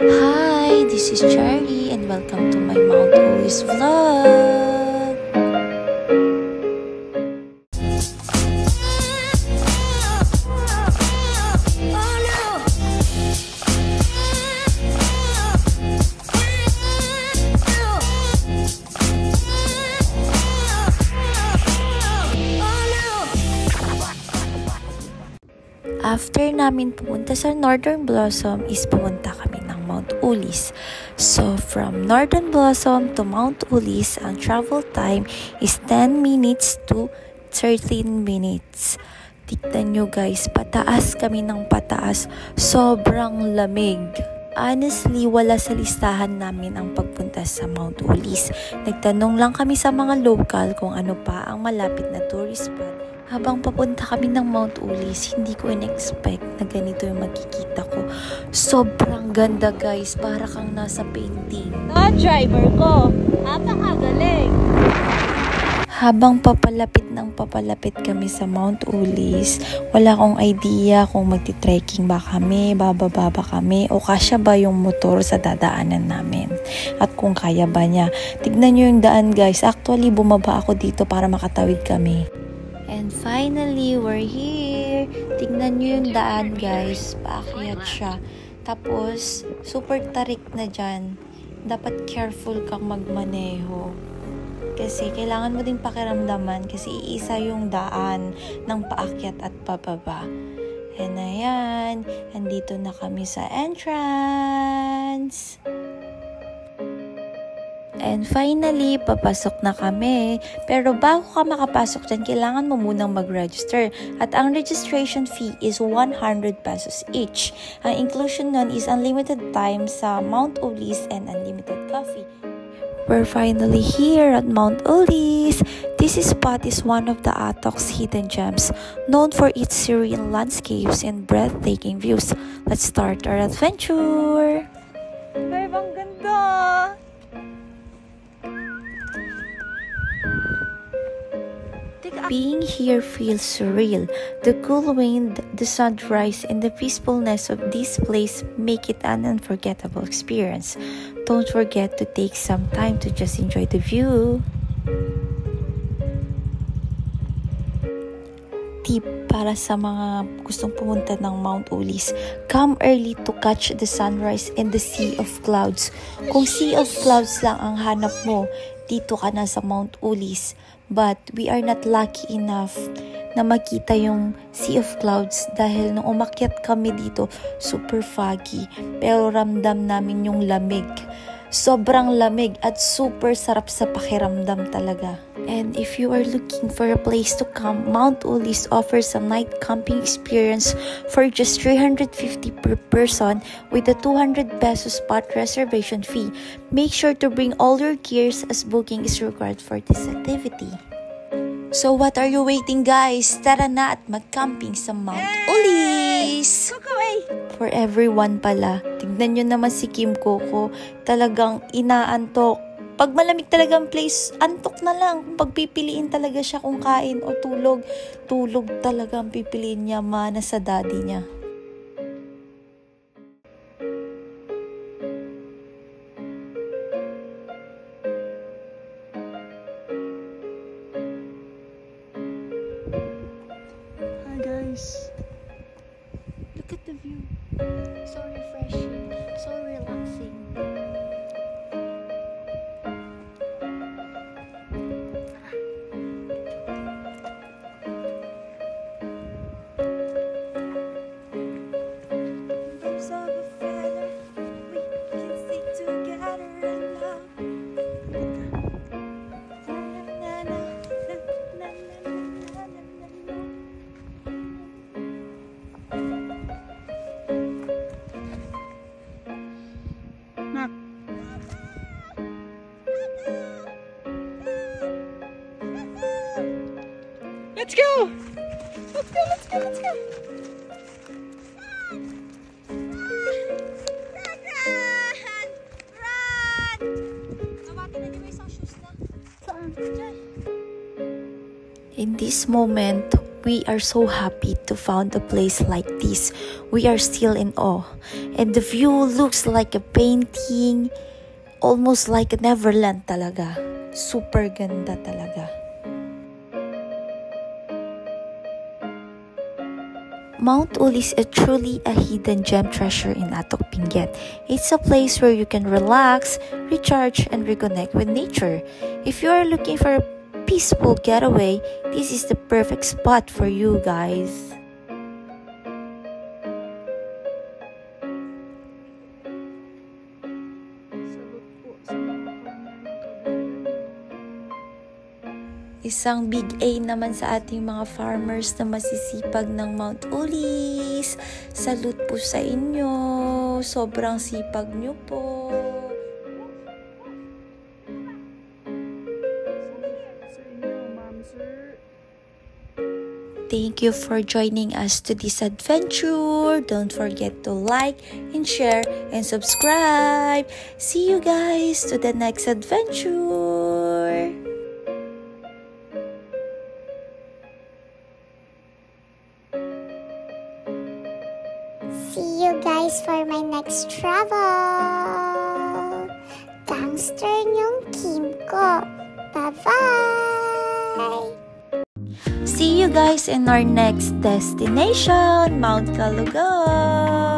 Hi, this is Cherry and welcome to my Mount Ulis vlog. After namin pumunta sa Northern Blossom is pumunta kami ng Mount Ulis. So from Northern Blossom to Mount Ulis, ang travel time is 10 minutes to 13 minutes. Tignan nyo guys, pataas kami ng pataas. Sobrang lamig. Honestly, wala sa listahan namin ang pagpunta sa Mount Ulis. Nagtanong lang kami sa mga local kung ano pa ang malapit na tourist spot. Habang papunta kami ng Mount Ulis, hindi ko in-expect na ganito yung makikita ko. Sobrang ganda guys, para kang nasa painting. Driver ko, napakagaling. Habang papalapit kami sa Mount Ulis, wala akong idea kung magti-trekking ba kami, bababa ba kami, o kasya ba yung motor sa dadaanan namin. At kung kaya ba niya. Tignan nyo yung daan guys, actually bumaba ako dito para makatawid kami. And finally, we're here. Tignan nyo yung daan guys, paakyat siya. Tapos, super tarik na dyan. Dapat careful kang magmaneho. Kasi kailangan mo din pakiramdaman kasi iisa yung daan ng paakyat at pababa. And ayan, andito na kami sa entrance. And finally, papasok na kami. Pero bago ka makapasok dyan, kailangan mo munang mag-register. At ang registration fee is 100 pesos each. Ang inclusion nun is unlimited time sa Mount Ulis and unlimited coffee. We're finally here at Mount Ulis. This spot is one of the Atok's hidden gems, known for its serene landscapes and breathtaking views. Let's start our adventure! Ay, ang ganda! Being here feels surreal. The cool wind, the sunrise, and the peacefulness of this place make it an unforgettable experience. Don't forget to take some time to just enjoy the view. Tip para sa mga gustong pumunta ng Mount Ulis, come early to catch the sunrise and the sea of clouds. Kung sea of clouds lang ang hanap mo, dito ka na sa Mount Ulis. But we are not lucky enough na makita yung sea of clouds dahil nung umakyat kami dito, super foggy. Pero ramdam namin yung lamig. Sobrang lamig at super sarap sa pakiramdam talaga. And if you are looking for a place to camp, Mount Ulis offers a night camping experience for just 350 per person with a 200 peso spot reservation fee. Make sure to bring all your gears as booking is required for this activity. So what are you waiting guys? Tara na at mag-camping sa Mount Ulis! For everyone pala, tignan nyo naman si Kim Coco, talagang inaantok. Pag malamig talagang place, antok na lang. Pag pipiliin talaga siya kung kain o tulog, tulog talaga ang pipiliin niya, mana sa daddy niya. Hi guys. Look at the view. So refreshing, so relaxing. Let's go! Let's go, let's go, let's go! Run! Nabati na di ba isang shoes na? Saan? Diyan. In this moment, we are so happy to found a place like this. We are still in awe. And the view looks like a painting, almost like a Neverland talaga. Super ganda talaga. Mount Ulis is truly a hidden gem treasure in Atok Benguet. It's a place where you can relax, recharge, and reconnect with nature. If you are looking for a peaceful getaway, this is the perfect spot for you guys. Isang big A naman sa ating mga farmers na masisipag ng Mount Ulis. Salute po sa inyo. Sobrang sipag nyo po. Thank you for joining us to this adventure. Don't forget to like and share and subscribe. See you guys to the next adventure. See you guys for my next travel. Gangster yung Kim ko. Bye-bye. See you guys in our next destination, Mount Kalugod.